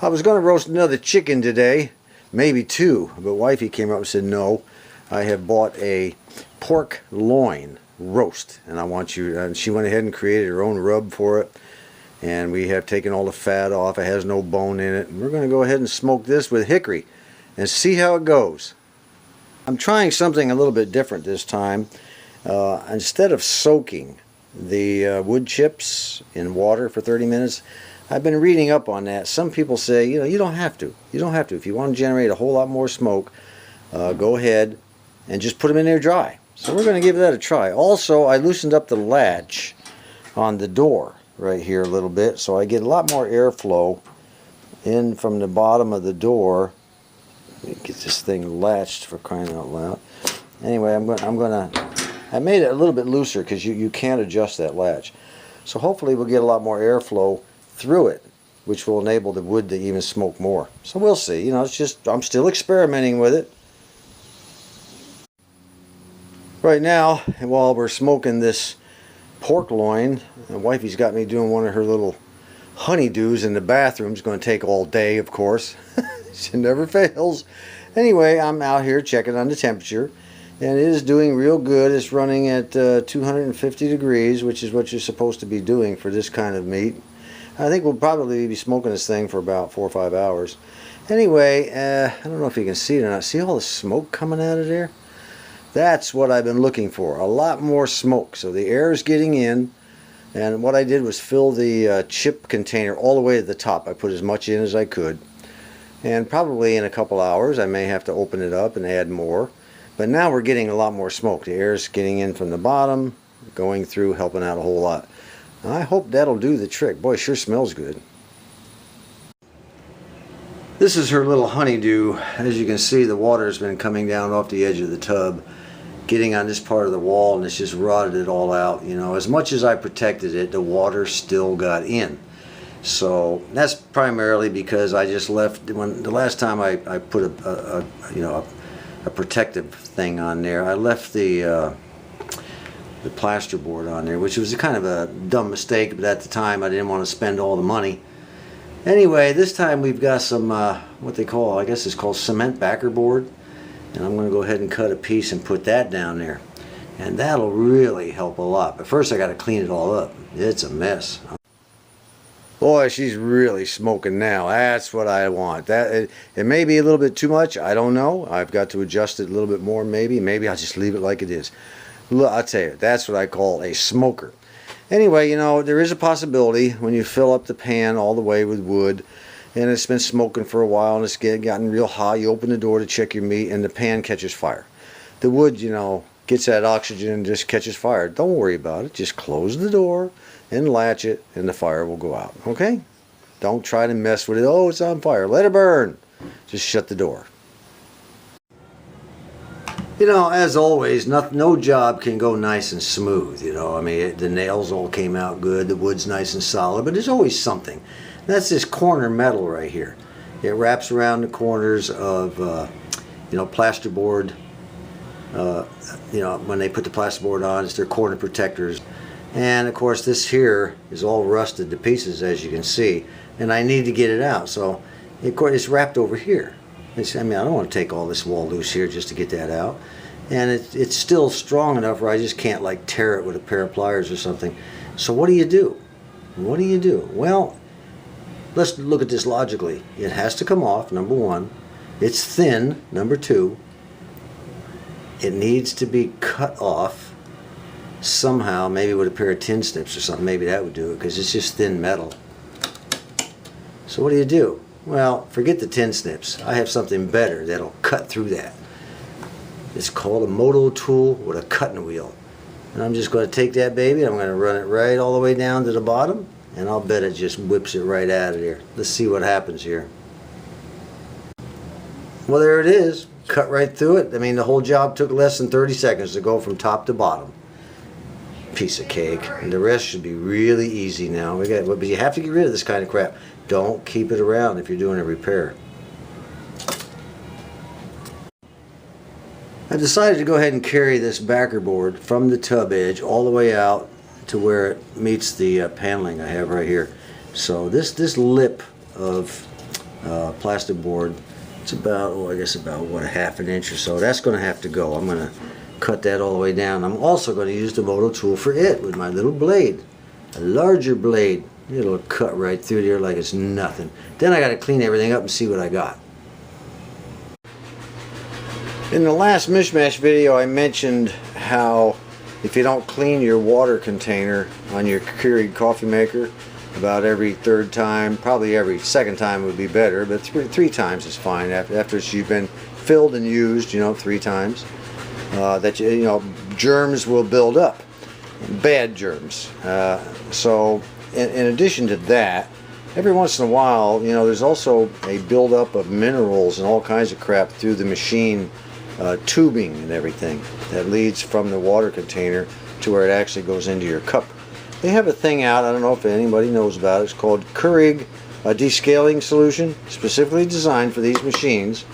I was going to roast another chicken today, maybe two, but wifey came up and said no. I have bought a pork loin roast, and and she went ahead and created her own rub for it, and we have taken all the fat off. It has no bone in it, and we're going to go ahead and smoke this with hickory and see how it goes. I'm trying something a little bit different this time. Instead of soaking the wood chips in water for 30 minutes, I've been reading up on that. Some people say, you don't have to. You don't have to. If you want to generate a whole lot more smoke, go ahead and just put them in there dry. So we're going to give that a try. Also, I loosened up the latch on the door right here a little bit, so I get a lot more airflow in from the bottom of the door. Let me get this thing latched, for crying out loud. Anyway, I made it a little bit looser because you can't adjust that latch. So hopefully we'll get a lot more airflow through it, which will enable the wood to even smoke more. So we'll see. It's just, I'm still experimenting with it. Right now, while we're smoking this pork loin, wifey's got me doing one of her little honeydews in the bathroom. It's going to take all day, of course. She never fails. Anyway, I'm out here checking on the temperature, and it is doing real good. It's running at 250 degrees, which is what you're supposed to be doing for this kind of meat. I think we'll probably be smoking this thing for about 4 or 5 hours. Anyway, I don't know if you can see it or not. See all the smoke coming out of there? That's what I've been looking for. A lot more smoke. So the air is getting in. And what I did was fill the chip container all the way to the top. I put as much in as I could. And probably in a couple hours I may have to open it up and add more. But now we're getting a lot more smoke. The air is getting in from the bottom, going through, helping out a whole lot. I hope that'll do the trick. Boy, it sure smells good. This is her little honeydew. As you can see, the water has been coming down off the edge of the tub, getting on this part of the wall, and it's just rotted it all out. As much as I protected it, the water still got in. So that's primarily because I just left, the last time I put a protective thing on there, I left the plasterboard on there, which was kind of a dumb mistake, but at the time I didn't want to spend all the money. Anyway, this time we've got some what they call, I guess it's called cement backer board, and I'm going to go ahead and cut a piece and put that down there, and that'll really help a lot. But first I got to clean it all up. It's a mess. Boy, she's really smoking now. That's what I want. It may be a little bit too much. I don't know. I've got to adjust it a little bit more maybe. Maybe I'll just leave it like it is. Look, I'll tell you, that's what I call a smoker. Anyway, there is a possibility when you fill up the pan all the way with wood, and it's been smoking for a while and it's gotten real hot, you open the door to check your meat and the pan catches fire. The wood, gets that oxygen and just catches fire. Don't worry about it. Just close the door and latch it and the fire will go out. Okay? Don't try to mess with it. Oh, it's on fire. Let it burn. Just shut the door. As always, no job can go nice and smooth. The nails all came out good, the wood's nice and solid, but there's always something. That's this corner metal right here. It wraps around the corners of, plasterboard. When they put the plasterboard on, it's their corner protectors. And of course, this here is all rusted to pieces, as you can see, and I need to get it out. So, of course, it's wrapped over here. I don't want to take all this wall loose here just to get that out. And it's still strong enough where I just can't tear it with a pair of pliers or something. So what do you do? What do you do? Well, let's look at this logically. It has to come off, number one. It's thin, number two. It needs to be cut off somehow, maybe with a pair of tin snips or something. Maybe that would do it because it's just thin metal. So what do? Well, forget the tin snips. I have something better that'll cut through that. It's called a moto tool with a cutting wheel. And I'm just going to take that baby, I'm going to run it right all the way down to the bottom, and I'll bet it just whips it right out of there. Let's see what happens here. Well, there it is. Cut right through it. The whole job took less than 30 seconds to go from top to bottom. Piece of cake. And the rest should be really easy now. But you have to get rid of this kind of crap. Don't keep it around if you're doing a repair. I decided to go ahead and carry this backer board from the tub edge all the way out to where it meets the paneling I have right here. So this lip of plastic board. It's about, oh, I guess about, what, a half an inch or so. That's going to have to go. I'm going to cut that all the way down. I'm also going to use the moto tool for it with my little blade. A larger blade. It'll cut right through there like it's nothing. Then I got to clean everything up and see what I got. In the last Mish-Mash video, I mentioned how if you don't clean your water container on your Keurig coffee maker about every third time, probably every second time would be better, but three times is fine after you've been filled and used, 3 times, that germs will build up, bad germs. So in addition to that, every once in a while, there's also a buildup of minerals and all kinds of crap through the machine tubing and everything that leads from the water container to where it actually goes into your cup. They have a thing out, I don't know if anybody knows about it, it's called Keurig descaling solution, specifically designed for these machines.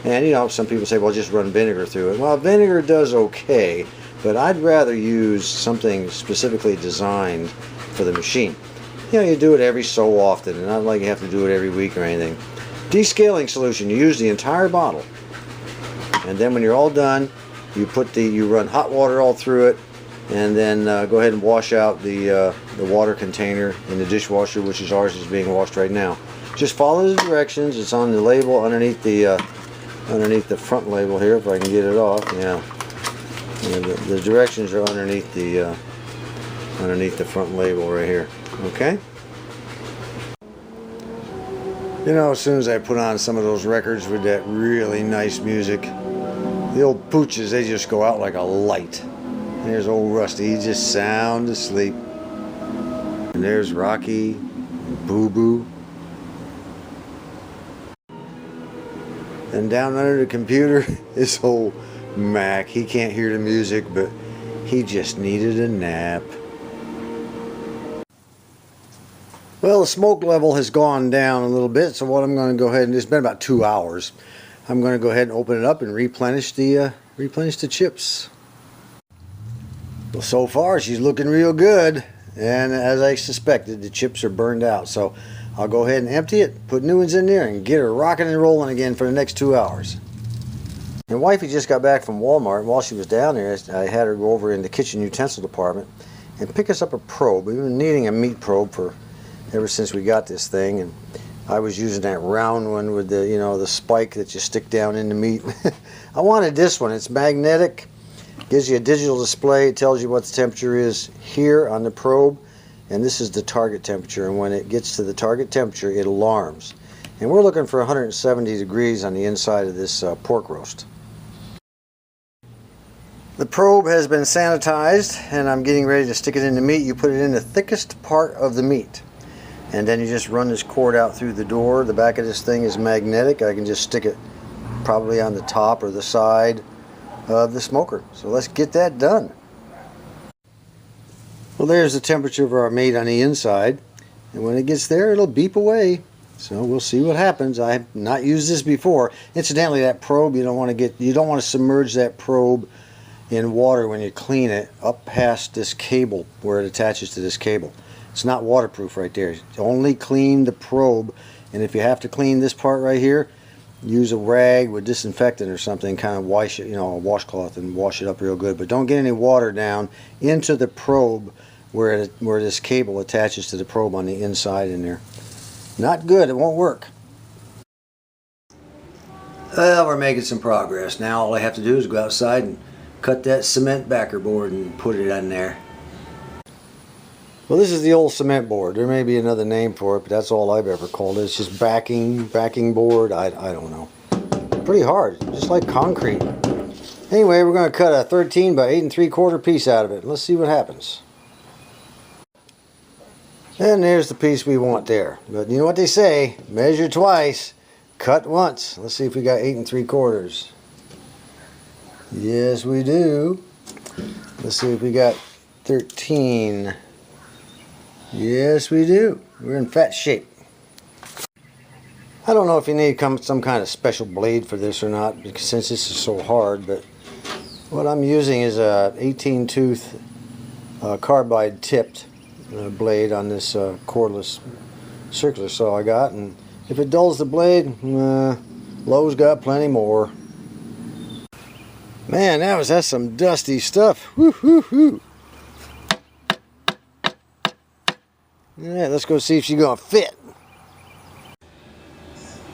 And some people say, well, just run vinegar through it. Well, vinegar does okay, but I'd rather use something specifically designed for the machine. You do it every so often, and not like you have to do it every week or anything. Descaling solution, you use the entire bottle, and then when you're all done, you run hot water all through it, and then go ahead and wash out the water container in the dishwasher, which is ours is being washed right now. Just follow the directions. It's on the label underneath the front label here, if I can get it off. Yeah, the directions are underneath the front label right here. Okay. As soon as I put on some of those records with that really nice music, the old pooches, they just go out like a light. There's old Rusty, he's just sound asleep. And there's Rocky, Boo Boo. And down under the computer is old Mac. He can't hear the music, but he just needed a nap. Well, the smoke level has gone down a little bit, so what I'm going to go ahead and, it's been about 2 hours. I'm going to go ahead and open it up and replenish the chips. Well, so far she's looking real good, and as I suspected, the chips are burned out. So I'll go ahead and empty it, put new ones in there, and get her rocking and rolling again for the next 2 hours. And wifey just got back from Walmart, and while she was down there, I had her go over in the kitchen utensil department and pick us up a probe. We've been needing a meat probe ever since we got this thing, and I was using that round one with the the spike that you stick down in the meat. I wanted this one. It's magnetic, gives you a digital display. It tells you what the temperature is here on the probe, and this is the target temperature, and when it gets to the target temperature it alarms. And we're looking for 170 degrees on the inside of this pork roast. The probe has been sanitized, and I'm getting ready to stick it in the meat. You put it in the thickest part of the meat, and then you just run this cord out through the door. The back of this thing is magnetic. I can just stick it probably on the top or the side of the smoker. So let's get that done. Well, there's the temperature of our meat on the inside, and when it gets there it'll beep away. So we'll see what happens. I have not used this before. Incidentally, that probe, you don't want to submerge that probe in water when you clean it up past this cable where it attaches to this cable. It's not waterproof right there. Only clean the probe, and if you have to clean this part right here, use a rag with disinfectant or something, kind of wash it, a washcloth, and wash it up real good. But don't get any water down into the probe where this cable attaches to the probe on the inside in there. Not good. It won't work. Well, we're making some progress. Now all I have to do is go outside and cut that cement backer board and put it on there. Well, this is the old cement board. There may be another name for it, but that's all I've ever called it. It's just backing board. I don't know. Pretty hard, just like concrete. Anyway, we're going to cut a 13 by 8 3/4 piece out of it. Let's see what happens. And there's the piece we want there. But you know what they say, measure twice, cut once. Let's see if we got 8 3/4. Yes, we do. Let's see if we got 13. Yes, we do. We're in fat shape. I don't know if you need some kind of special blade for this or not, because since this is so hard, but what I'm using is a 18 tooth carbide tipped blade on this cordless circular saw I got, and If it dulls the blade, Lowe's got plenty more. Man, that's some dusty stuff. Woo, woo, woo. Yeah, let's go see if she's gonna fit.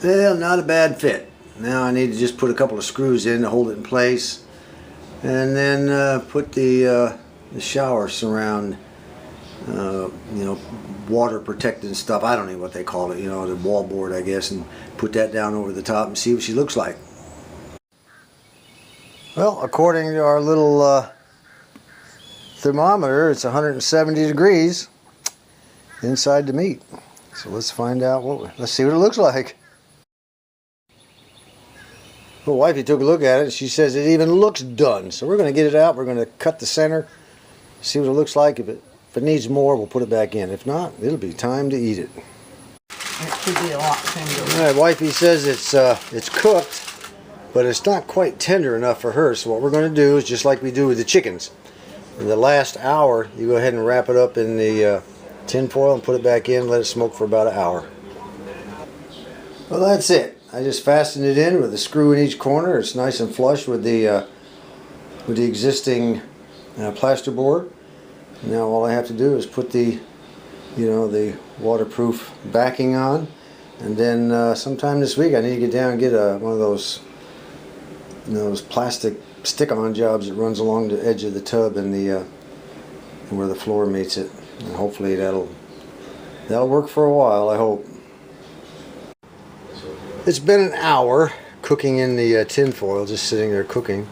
Well, not a bad fit. Now I need to just put a couple of screws in to hold it in place, and then put the shower surround, you know, water protecting stuff. I don't know what they call it. You know, the wall board, I guess, and put that down over the top and see what she looks like. Well, according to our little thermometer, it's 170 degrees inside the meat. So let's find out let's see what it looks like. Well, wifey took a look at it and she says it even looks done. So we're going to get it out. We're going to cut the center, see what it looks like. If it needs more, we'll put it back in. If not, it'll be time to eat it. It could be a lot tender. All right, wifey says it's cooked, but it's not quite tender enough for her. So what we're going to do is just like we do with the chickens. In the last hour, you go ahead and wrap it up in the tin foil and put it back in. Let it smoke for about an hour. Well, that's it. I just fastened it in with a screw in each corner. It's nice and flush with the existing plasterboard. Now all I have to do is put the waterproof backing on, and then sometime this week I need to get down and get one of those plastic stick-on jobs that runs along the edge of the tub and where the floor meets it, and hopefully that'll work for a while, I hope. It's been an hour cooking in the tin foil, just sitting there cooking.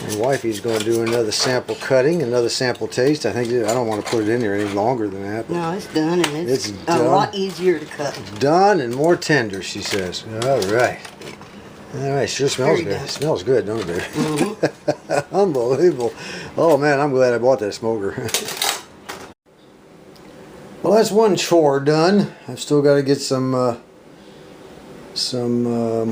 And wifey's going to do another sample cutting, another sample taste. I don't want to put it in there any longer than that. No, it's done, and it's a lot easier to cut. Done and more tender, she says. All right. All right, sure smells good. It smells good, don't it, baby? Mm-hmm. Unbelievable. Oh, man, I'm glad I bought that smoker. Well, that's one chore done. I've still got to get some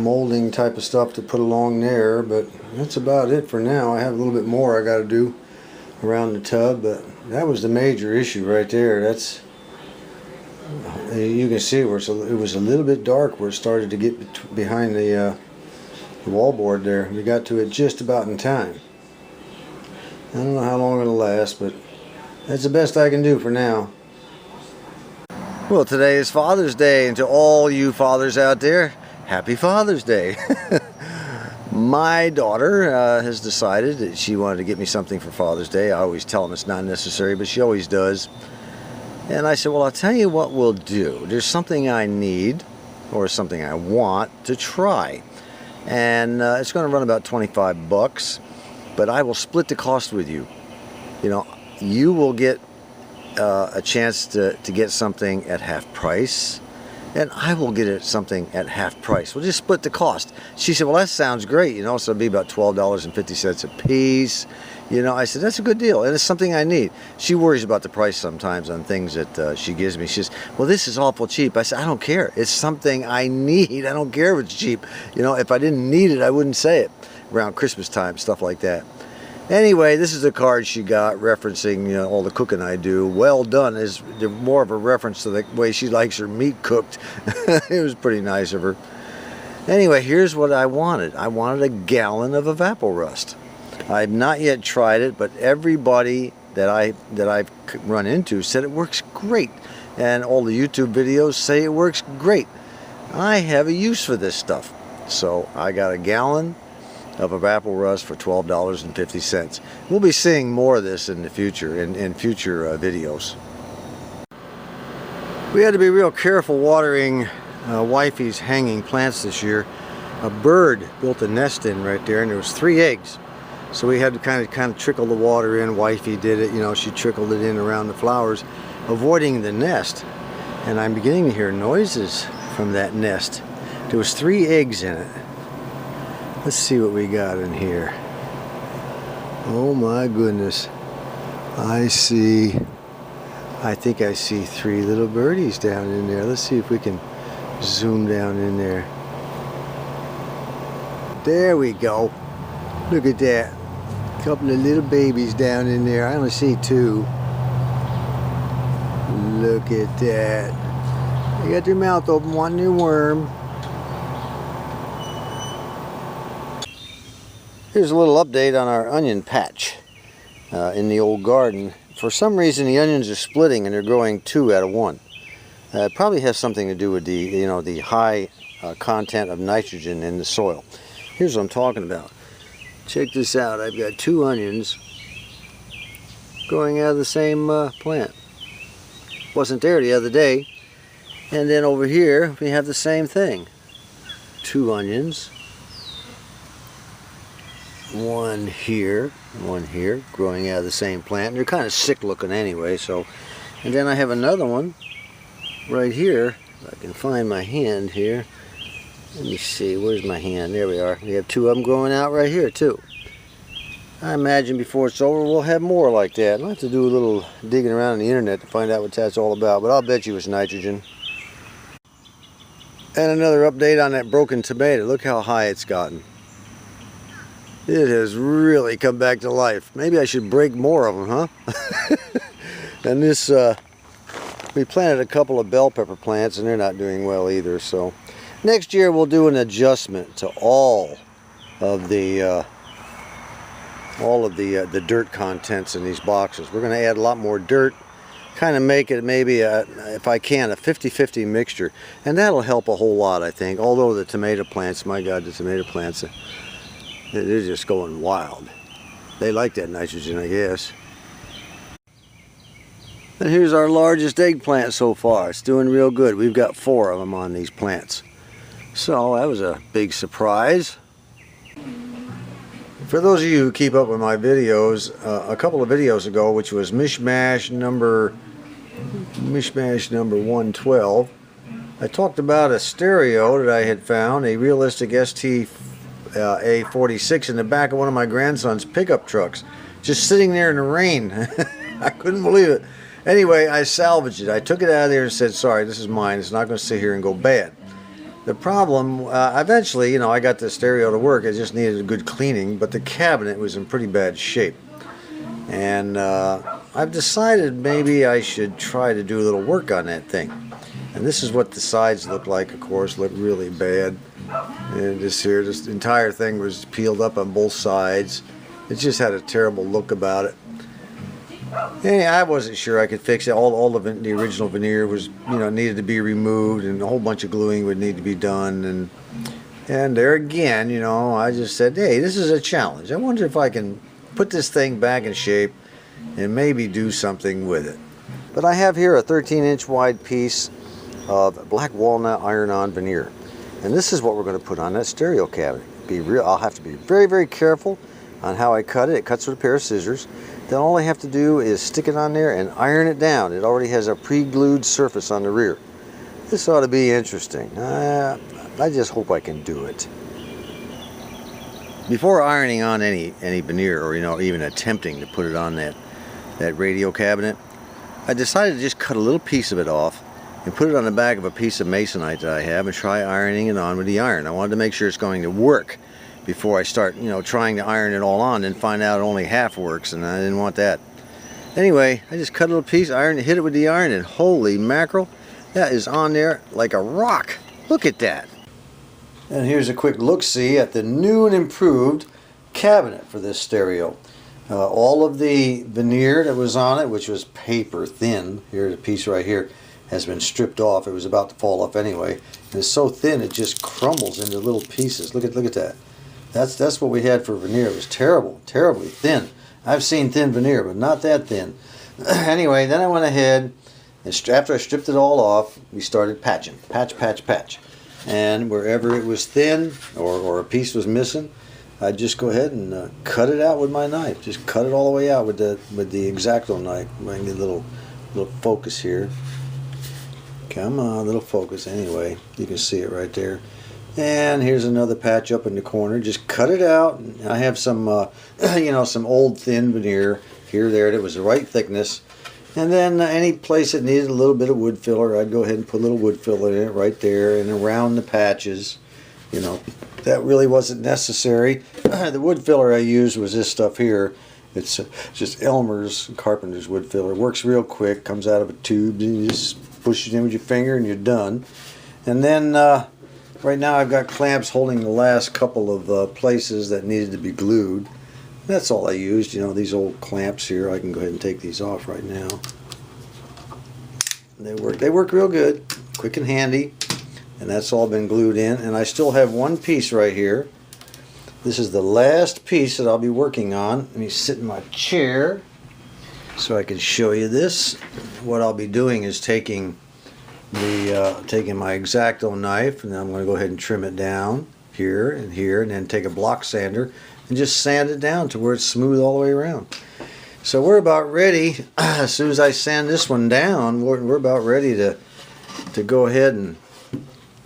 molding type of stuff to put along there, but that's about it for now. I have a little bit more I got to do around the tub, but that was the major issue right there. That's, you can see where it was a little bit dark where it started to get behind the wallboard there. We got to it just about in time. I don't know how long it'll last, but that's the best I can do for now. Well, today is Father's Day, and to all you fathers out there, happy Father's Day. My daughter has decided that she wanted to get me something for Father's Day. I always tell them it's not necessary, but she always does. And I said, well, I'll tell you what we'll do. There's something I need, or something I want to try. And it's going to run about 25 bucks, but I will split the cost with you. You know, you will get a chance to get something at half price, and I will get it something at half price. We'll just split the cost. She said, well, that sounds great, you know, so it'll be about $12.50 a piece. You know, I said, that's a good deal, and it's something I need. She worries about the price sometimes on things that she gives me. She says, well, this is awful cheap. I said, I don't care. It's something I need. I don't care if it's cheap. You know, if I didn't need it, I wouldn't say it around Christmas time, stuff like that. Anyway, this is a card she got referencing, you know, all the cooking I do. Well done is more of a reference to the way she likes her meat cooked. It was pretty nice of her. Anyway, here's what I wanted. I wanted a gallon of Evapor-Rust. I've not yet tried it, but everybody that I've run into said it works great. And all the YouTube videos say it works great. I have a use for this stuff. So I got a gallon of Evapor-Rust for $12.50. We'll be seeing more of this in the future, in future videos. We had to be real careful watering wifey's hanging plants this year. A bird built a nest in right there, and there was 3 eggs. So we had to kind of trickle the water in. Wifey did it, you know, she trickled it in around the flowers, avoiding the nest. And I'm beginning to hear noises from that nest. There was 3 eggs in it. Let's see what we got in here. Oh my goodness. I think I see 3 little birdies down in there. Let's see if we can zoom down in there. There we go. Look at that. A couple of little babies down in there. I only see 2. Look at that. You got your mouth open, wanting your worm. Here's a little update on our onion patch in the old garden. For some reason, the onions are splitting and they're growing two out of one. It probably has something to do with the high content of nitrogen in the soil. Here's what I'm talking about. Check this out. I've got two onions growing out of the same plant. Wasn't there the other day. And then over here we have the same thing. Two onions. One here, growing out of the same plant. And they're kind of sick looking anyway. So, and then I have another one right here. If I can find my hand here. Let me see, where's my hand? There we are. We have two of them growing out right here too. I imagine before it's over we'll have more like that. I'll have to do a little digging around on the internet to find out what that's all about, but I'll bet you it's nitrogen. And another update on that broken tomato. Look how high it's gotten. It has really come back to life. Maybe I should break more of them, huh? And this, we planted a couple of bell pepper plants and they're not doing well either, so next year we'll do an adjustment to all of the dirt contents in these boxes. We're going to add a lot more dirt, kind of make it maybe, if I can, a 50-50 mixture. And that'll help a whole lot, I think. Although the tomato plants, my God, the tomato plants, they're just going wild. They like that nitrogen, I guess. And here's our largest eggplant so far. It's doing real good. We've got 4 of them on these plants. So that was a big surprise. For those of you who keep up with my videos, a couple of videos ago, which was Mish-Mash number 112, I talked about a stereo that I had found, a realistic ST A46 in the back of one of my grandson's pickup trucks, just sitting there in the rain. I couldn't believe it. Anyway, I salvaged it. I took it out of there and said, sorry, this is mine. It's not going to sit here and go bad. The problem, eventually, I got the stereo to work. It just needed a good cleaning, but the cabinet was in pretty bad shape. And I've decided maybe I should try to do a little work on that thing. And this is what the sides look like, of course, look really bad. And this entire thing was peeled up on both sides. It just had a terrible look about it. Anyway, I wasn't sure I could fix it. All of the original veneer was, needed to be removed, and a whole bunch of gluing would need to be done. And there again, I just said, hey, this is a challenge. I wonder if I can put this thing back in shape and maybe do something with it. But I have here a 13-inch wide piece of black walnut iron-on veneer, and this is what we're going to put on that stereo cabinet. I'll have to be very, very careful on how I cut it. It cuts with a pair of scissors. Then all I have to do is stick it on there and iron it down. It already has a pre-glued surface on the rear. This ought to be interesting. I just hope I can do it. Before ironing on any veneer, or even attempting to put it on that radio cabinet, I decided to just cut a little piece of it off and put it on the back of a piece of masonite that I have and try ironing it on with the iron. I wanted to make sure it's going to work before I start, trying to iron it all on and find out it only half works, and I didn't want that. Anyway, I just cut a little piece, hit it with the iron, and holy mackerel, that is on there like a rock. Look at that. And here's a quick look-see at the new and improved cabinet for this stereo. All of the veneer that was on it, which was paper thin, here's a piece right here, has been stripped off. It was about to fall off anyway. And it's so thin it just crumbles into little pieces. Look at that. That's what we had for veneer. It was terribly thin. I've seen thin veneer, but not that thin. Anyway, then I went ahead, and after I stripped it all off, we started patching. Patch. And wherever it was thin or a piece was missing, I'd just go ahead and cut it out with my knife. Just cut it all the way out with the X-Acto knife. I can get a little focus here. Come on, little focus. Anyway, you can see it right there. And here's another patch up in the corner. Just cut it out. I have some, some old thin veneer here, there. That was the right thickness. And then any place that needed a little bit of wood filler, I'd go ahead and put a little wood filler in it right there and around the patches. That really wasn't necessary. The wood filler I used was this stuff here. It's just Elmer's Carpenter's wood filler. Works real quick. Comes out of a tube. And you just push it in with your finger and you're done. And then right now I've got clamps holding the last couple of places that needed to be glued. That's all I used, you know, these old clamps here. I can go ahead and take these off right now. They work real good, quick and handy, and that's all been glued in. And I still have one piece right here. This is the last piece that I'll be working on. Let me sit in my chair so I can show you this. What I'll be doing is taking taking my X-Acto knife, and then I'm going to go ahead and trim it down here, and then take a block sander and just sand it down to where it's smooth all the way around. So we're about ready. As soon as I sand this one down, we're about ready to go ahead and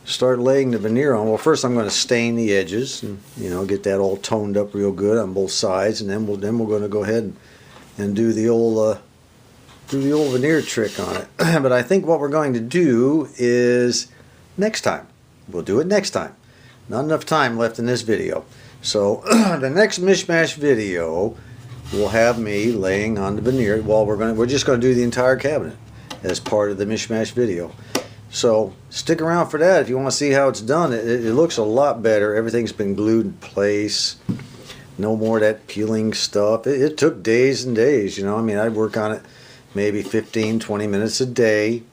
start laying the veneer on. Well, first I'm going to stain the edges and, you know, get that all toned up real good on both sides, and then we're going to go ahead and do the old veneer trick on it. But I think what we're going to do is next time. We'll do it next time. Not enough time left in this video. So the next Mish-Mash video will have me laying on the veneer. Well, we're just going to do the entire cabinet as part of the Mish-Mash video. So stick around for that if you want to see how it's done. It looks a lot better. Everything's been glued in place. No more of that peeling stuff. It took days and days, you know. I mean, I'd work on it maybe 15-20 minutes a day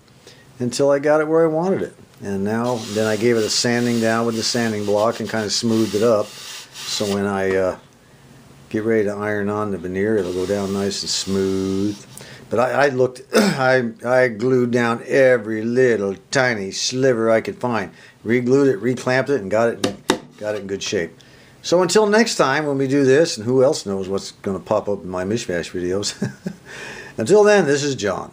until I got it where I wanted it. And then I gave it a sanding down with the sanding block and kind of smoothed it up. So when I get ready to iron on the veneer, it'll go down nice and smooth. But I glued down every little tiny sliver I could find. Re-glued it, reclamped it, and got it in good shape. So until next time when we do this, and who else knows what's going to pop up in my Mish-Mash videos. Until then, this is John.